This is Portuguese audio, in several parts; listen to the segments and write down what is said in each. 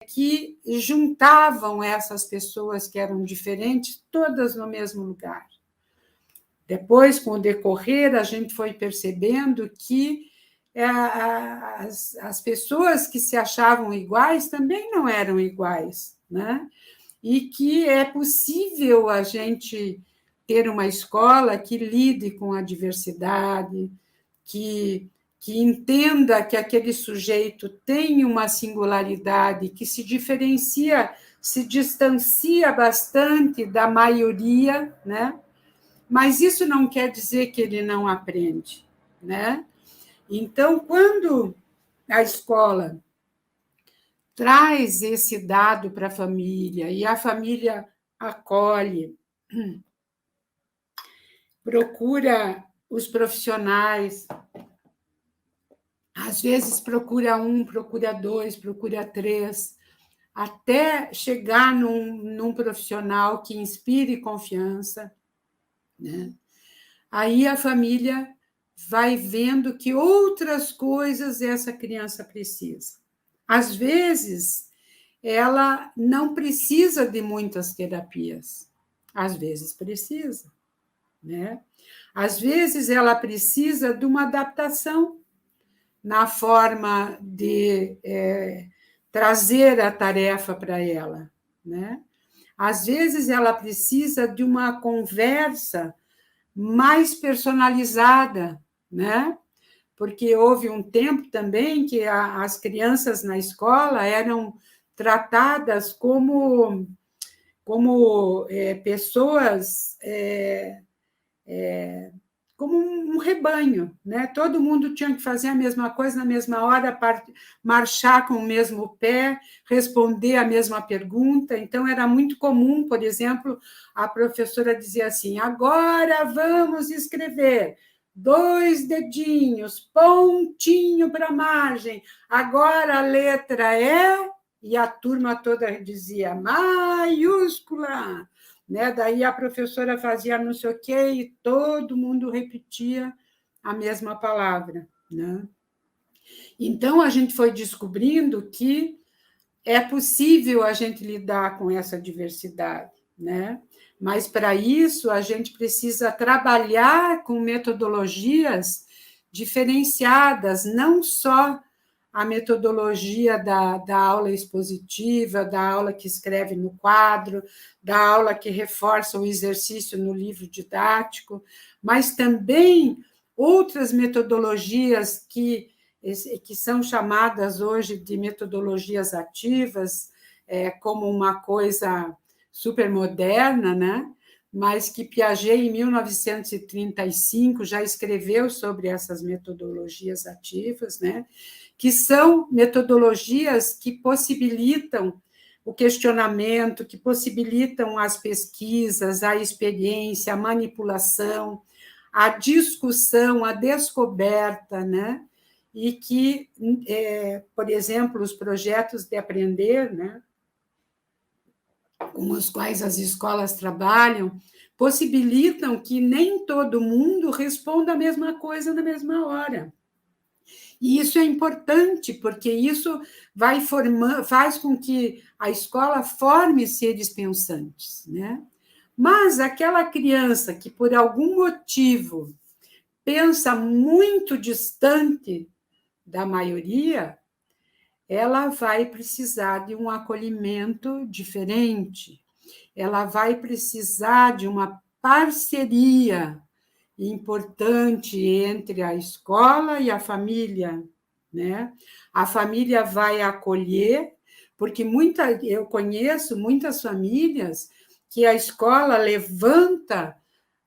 que juntavam essas pessoas que eram diferentes, todas no mesmo lugar. Depois, com o decorrer, a gente foi percebendo que as pessoas que se achavam iguais também não eram iguais, né? E que é possível a gente ter uma escola que lide com a diversidade, que entenda que aquele sujeito tem uma singularidade, que se diferencia, se distancia bastante da maioria, né? Mas isso não quer dizer que ele não aprende, né? Então, quando a escola traz esse dado para a família e a família acolhe, procura os profissionais, às vezes procura um, procura dois, procura três, até chegar num profissional que inspire confiança, né? Aí a família vai vendo que outras coisas essa criança precisa. Às vezes, ela não precisa de muitas terapias, às vezes precisa, né? Às vezes ela precisa de uma adaptação na forma de trazer a tarefa para ela, né? Às vezes ela precisa de uma conversa mais personalizada, né? Porque houve um tempo também que as crianças na escola eram tratadas como pessoas, como um rebanho, né? Todo mundo tinha que fazer a mesma coisa na mesma hora, marchar com o mesmo pé, responder a mesma pergunta. Então, era muito comum, por exemplo, a professora dizia assim: agora vamos escrever 2 dedinhos, pontinho para a margem, agora a letra é, e a turma toda dizia maiúscula, né? Daí a professora fazia não sei o quê e todo mundo repetia a mesma palavra, né? Então, a gente foi descobrindo que é possível a gente lidar com essa diversidade, né? Mas, para isso, a gente precisa trabalhar com metodologias diferenciadas, não só a metodologia da aula expositiva, da aula que escreve no quadro, da aula que reforça o exercício no livro didático, mas também outras metodologias que são chamadas hoje de metodologias ativas, como uma coisa super moderna, né? Mas que Piaget, em 1935, já escreveu sobre essas metodologias ativas, né? Que são metodologias que possibilitam o questionamento, que possibilitam as pesquisas, a experiência, a manipulação, a discussão, a descoberta, né? E que, por exemplo, os projetos de aprender, né, com os quais as escolas trabalham, possibilitam que nem todo mundo responda a mesma coisa na mesma hora. E isso é importante, porque isso faz com que a escola forme seres pensantes, né? Mas aquela criança que, por algum motivo, pensa muito distante da maioria, ela vai precisar de um acolhimento diferente, ela vai precisar de uma parceria importante entre a escola e a família, né? A família vai acolher, porque eu conheço muitas famílias que a escola levanta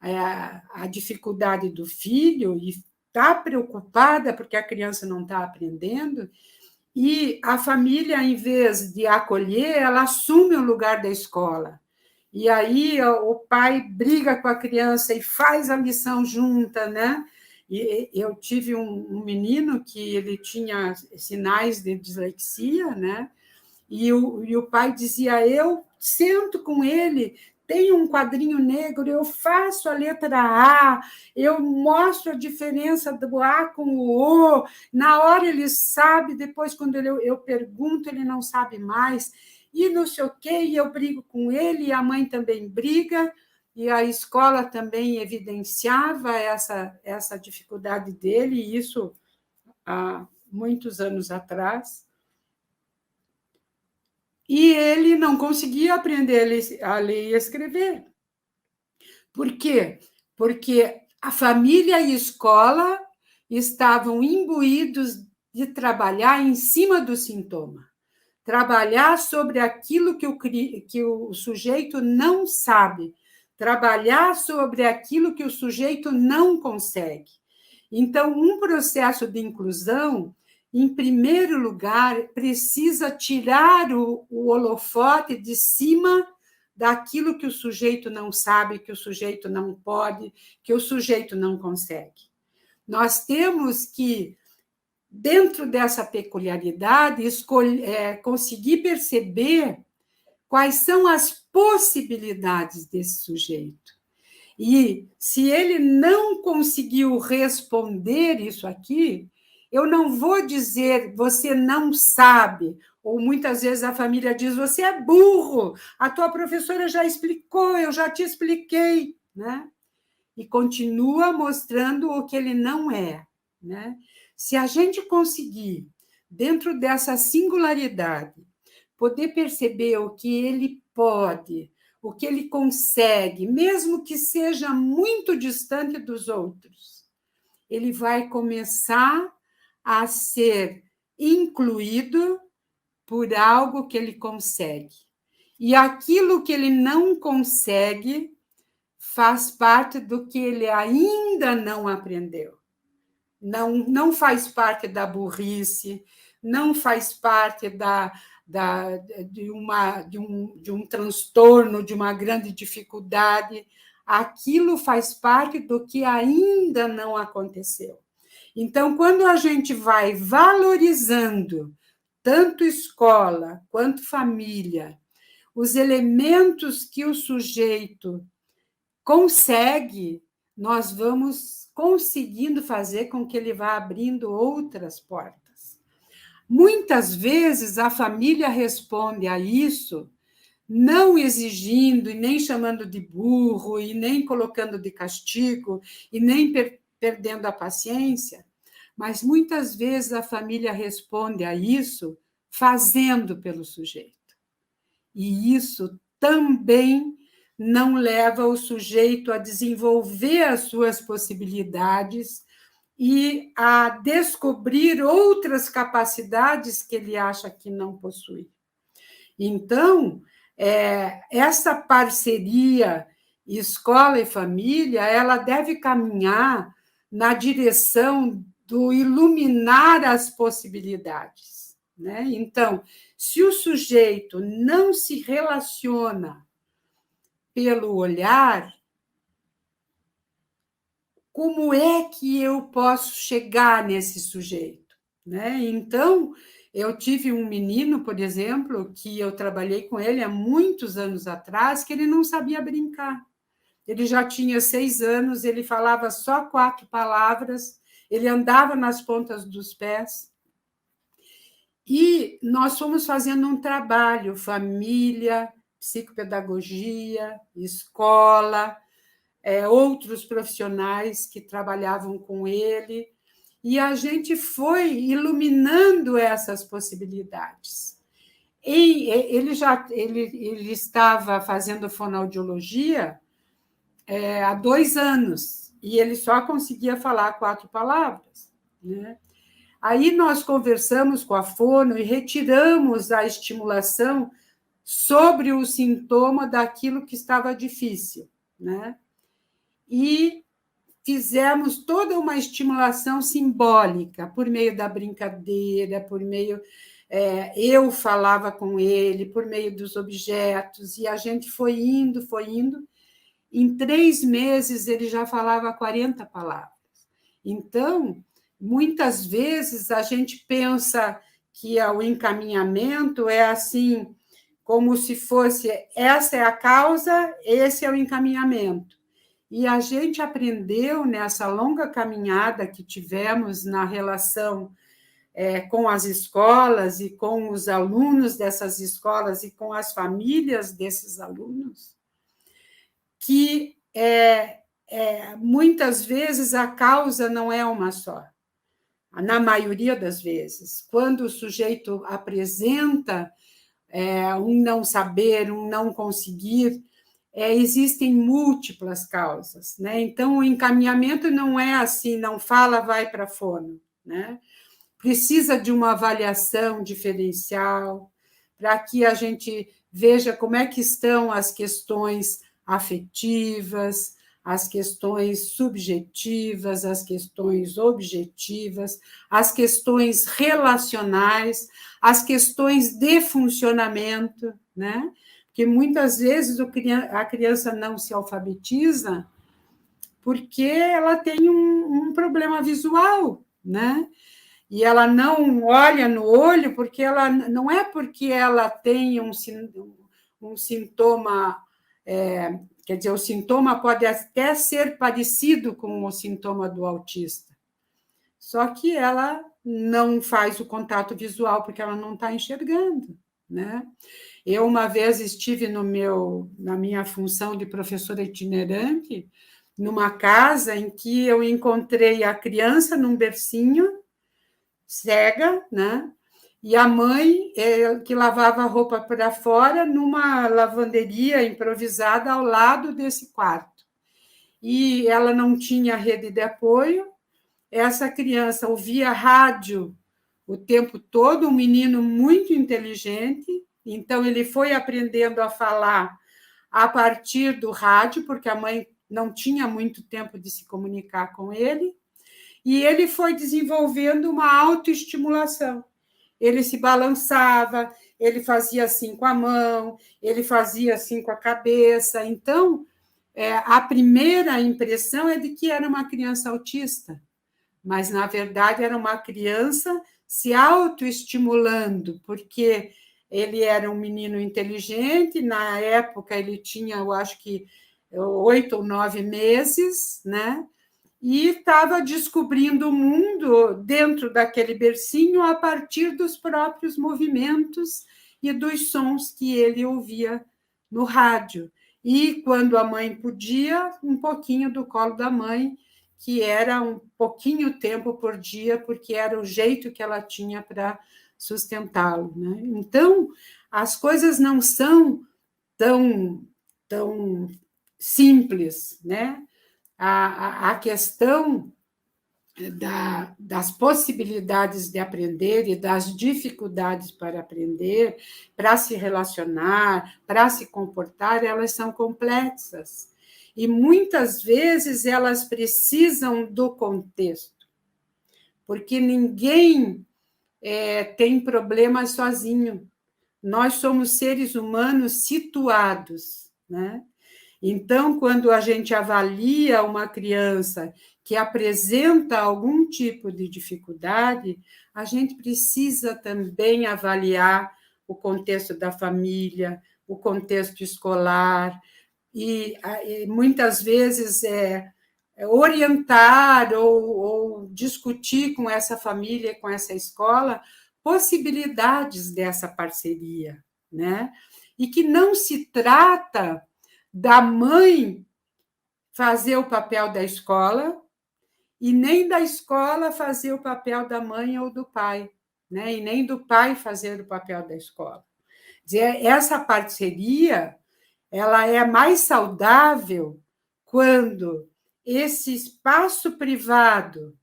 a dificuldade do filho e está preocupada porque a criança não está aprendendo, e a família, em vez de acolher, ela assume o lugar da escola. E aí o pai briga com a criança e faz a lição junta, né? E eu tive um menino que ele tinha sinais de dislexia, né? E o pai dizia: eu sento com ele, tenho um quadrinho negro, eu faço a letra A, eu mostro a diferença do A com o O, na hora ele sabe, depois, quando eu pergunto, ele não sabe mais, e não sei o quê, e eu brigo com ele, e a mãe também briga, e a escola também evidenciava essa dificuldade dele, e isso há muitos anos atrás. E ele não conseguia aprender a ler e escrever. Por quê? Porque a família e a escola estavam imbuídos de trabalhar em cima do sintoma, trabalhar sobre aquilo que o sujeito não sabe, trabalhar sobre aquilo que o sujeito não consegue. Então, um processo de inclusão, em primeiro lugar, precisa tirar o holofote de cima daquilo que o sujeito não sabe, que o sujeito não pode, que o sujeito não consegue. Nós temos que, dentro dessa peculiaridade, conseguir perceber quais são as possibilidades desse sujeito. E se ele não conseguiu responder isso aqui, eu não vou dizer você não sabe, ou muitas vezes a família diz você é burro, a tua professora já explicou, eu já te expliquei, né? E continua mostrando o que ele não é, né? Se a gente conseguir, dentro dessa singularidade, poder perceber o que ele pode, o que ele consegue, mesmo que seja muito distante dos outros, ele vai começar a ser incluído por algo que ele consegue. E aquilo que ele não consegue faz parte do que ele ainda não aprendeu. Não faz parte da burrice, não faz parte de um transtorno, de uma grande dificuldade. Aquilo faz parte do que ainda não aconteceu. Então, quando a gente vai valorizando, tanto escola quanto família, os elementos que o sujeito consegue, nós vamos conseguindo fazer com que ele vá abrindo outras portas. Muitas vezes a família responde a isso não exigindo e nem chamando de burro e nem colocando de castigo e nem perdendo a paciência, mas muitas vezes a família responde a isso fazendo pelo sujeito. E isso também não leva o sujeito a desenvolver as suas possibilidades e a descobrir outras capacidades que ele acha que não possui. Então, essa parceria escola e família, ela deve caminhar na direção do iluminar as possibilidades, né? Então, se o sujeito não se relaciona pelo olhar, como é que eu posso chegar nesse sujeito, né? Então, eu tive um menino, por exemplo, que eu trabalhei com ele há muitos anos atrás, que ele não sabia brincar. Ele já tinha 6 anos, ele falava só 4 palavras, ele andava nas pontas dos pés. E nós fomos fazendo um trabalho, família, psicopedagogia, escola, outros profissionais que trabalhavam com ele, e a gente foi iluminando essas possibilidades. Ele estava fazendo fonoaudiologia há 2 anos, e ele só conseguia falar 4 palavras, né? Aí nós conversamos com a fono e retiramos a estimulação sobre o sintoma daquilo que estava difícil, né? E fizemos toda uma estimulação simbólica, por meio da brincadeira, por meio... eu falava com ele, por meio dos objetos, e a gente foi indo. Em 3 meses, ele já falava 40 palavras. Então, muitas vezes, a gente pensa que o encaminhamento é assim, como se fosse, essa é a causa, esse é o encaminhamento. E a gente aprendeu nessa longa caminhada que tivemos na relação com as escolas e com os alunos dessas escolas e com as famílias desses alunos, que muitas vezes a causa não é uma só. Na maioria das vezes, quando o sujeito apresenta um não saber, um não conseguir, existem múltiplas causas, né? Então, o encaminhamento não é assim, não fala, vai para a fono, né? Precisa de uma avaliação diferencial para que a gente veja como é que estão as questões afetivas, as questões subjetivas, as questões objetivas, as questões relacionais, as questões de funcionamento, né? Porque muitas vezes a criança não se alfabetiza porque ela tem um problema visual, né? E ela não olha no olho porque ela não é porque ela tem um sintoma, quer dizer, o sintoma pode até ser parecido com o sintoma do autista, só que ela não faz o contato visual porque ela não está enxergando, né? Eu uma vez estive na minha função de professora itinerante numa casa em que eu encontrei a criança num bercinho cega, né? E a mãe que lavava a roupa para fora numa lavanderia improvisada ao lado desse quarto. E ela não tinha rede de apoio. Essa criança ouvia rádio o tempo todo, um menino muito inteligente. Então, ele foi aprendendo a falar a partir do rádio, porque a mãe não tinha muito tempo de se comunicar com ele. E ele foi desenvolvendo uma autoestimulação. Ele se balançava, ele fazia assim com a mão, ele fazia assim com a cabeça. Então, a primeira impressão é de que era uma criança autista, mas, na verdade, era uma criança se autoestimulando, porque ele era um menino inteligente, na época ele tinha, eu acho que 8 ou 9 meses, né? E estava descobrindo o mundo dentro daquele bercinho a partir dos próprios movimentos e dos sons que ele ouvia no rádio. E, quando a mãe podia, um pouquinho do colo da mãe, que era um pouquinho tempo por dia, porque era o jeito que ela tinha para sustentá-lo, né? Então, as coisas não são tão simples, né? A questão das possibilidades de aprender e das dificuldades para aprender, para se relacionar, para se comportar, elas são complexas. E, muitas vezes, elas precisam do contexto, porque ninguém tem problemas sozinho. Nós somos seres humanos situados, né? Então, quando a gente avalia uma criança que apresenta algum tipo de dificuldade, a gente precisa também avaliar o contexto da família, o contexto escolar, e muitas vezes orientar ou discutir com essa família, com essa escola, possibilidades dessa parceria, né? E que não se trata da mãe fazer o papel da escola e nem da escola fazer o papel da mãe ou do pai, né? E nem do pai fazer o papel da escola. Essa parceria ela é mais saudável quando esse espaço privado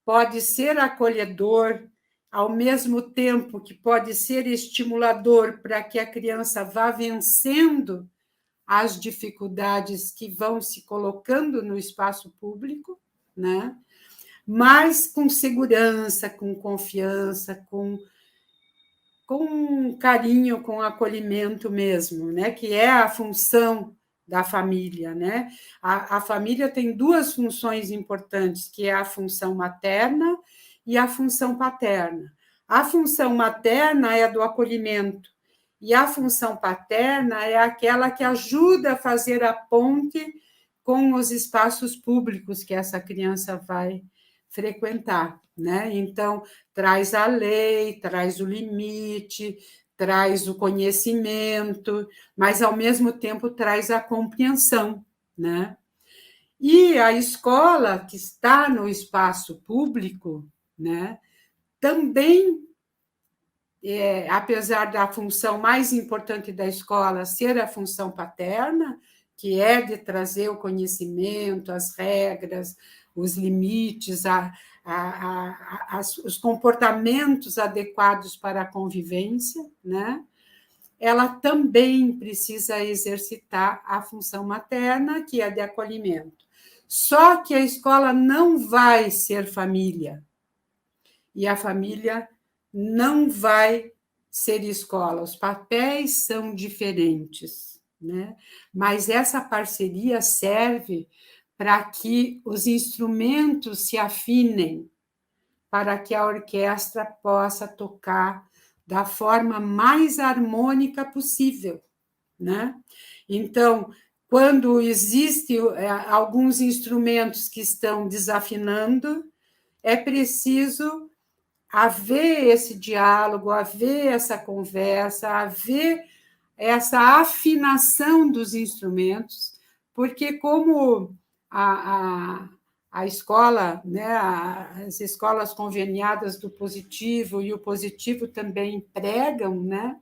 pode ser acolhedor, ao mesmo tempo que pode ser estimulador para que a criança vá vencendo as dificuldades que vão se colocando no espaço público, né? Mas com segurança, com confiança, com carinho, com acolhimento mesmo, né? Que é a função da família, né? A família tem duas funções importantes, que é a função materna e a função paterna. A função materna é do acolhimento, E a função paterna é aquela que ajuda a fazer a ponte com os espaços públicos que essa criança vai frequentar, né? Então, traz a lei, traz o limite, traz o conhecimento, mas, ao mesmo tempo, traz a compreensão, né? E a escola, que está no espaço público, né, também, apesar da função mais importante da escola ser a função paterna, que é de trazer o conhecimento, as regras, os limites, os comportamentos adequados para a convivência, né? Ela também precisa exercitar a função materna, que é de acolhimento. Só que a escola não vai ser família, e a família não vai ser escola. Os papéis são diferentes, né? Mas essa parceria serve para que os instrumentos se afinem, para que a orquestra possa tocar da forma mais harmônica possível, né? Então, quando existem alguns instrumentos que estão desafinando, é preciso haver esse diálogo, haver essa conversa, haver essa afinação dos instrumentos, porque como a escola, né, as escolas conveniadas do positivo e o positivo também pregam, né,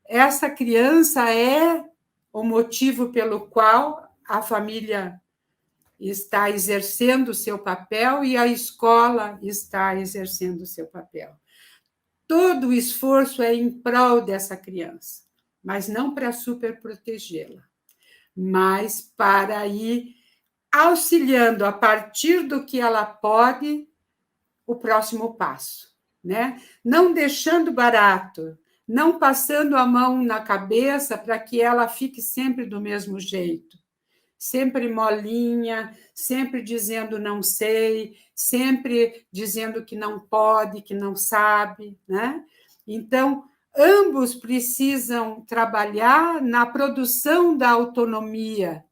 essa criança é o motivo pelo qual a família está exercendo o seu papel e a escola está exercendo o seu papel. Todo o esforço é em prol dessa criança, mas não para superprotegê-la, mas para ir auxiliando, a partir do que ela pode, o próximo passo, né? Não deixando barato, não passando a mão na cabeça para que ela fique sempre do mesmo jeito, sempre molinha, sempre dizendo não sei, sempre dizendo que não pode, que não sabe, né? Então, ambos precisam trabalhar na produção da autonomia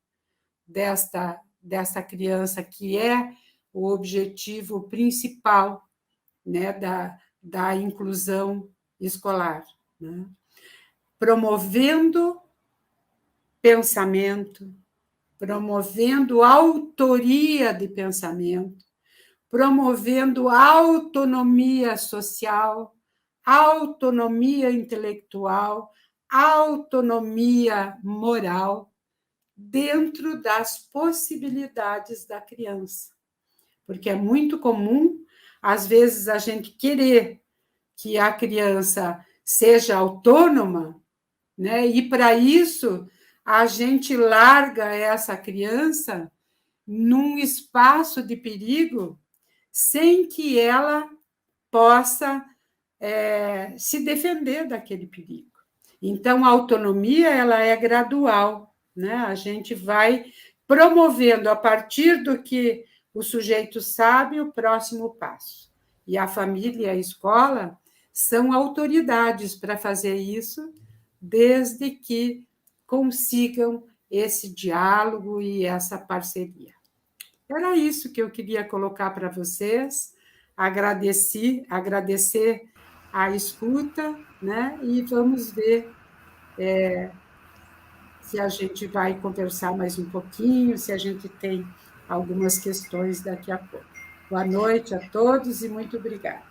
desta criança, que é o objetivo principal, né, da inclusão escolar, né? Promovendo pensamento, promovendo autoria de pensamento, promovendo autonomia social, autonomia intelectual, autonomia moral, dentro das possibilidades da criança. Porque é muito comum, às vezes, a gente querer que a criança seja autônoma, né? E, para isso, a gente larga essa criança num espaço de perigo sem que ela possa se defender daquele perigo. Então, a autonomia ela é gradual, né? A gente vai promovendo, a partir do que o sujeito sabe, o próximo passo. E a família e a escola são autoridades para fazer isso, desde que consigam esse diálogo e essa parceria. Era isso que eu queria colocar para vocês, agradecer a escuta, né? E vamos ver se a gente vai conversar mais um pouquinho, se a gente tem algumas questões daqui a pouco. Boa noite a todos e muito obrigada.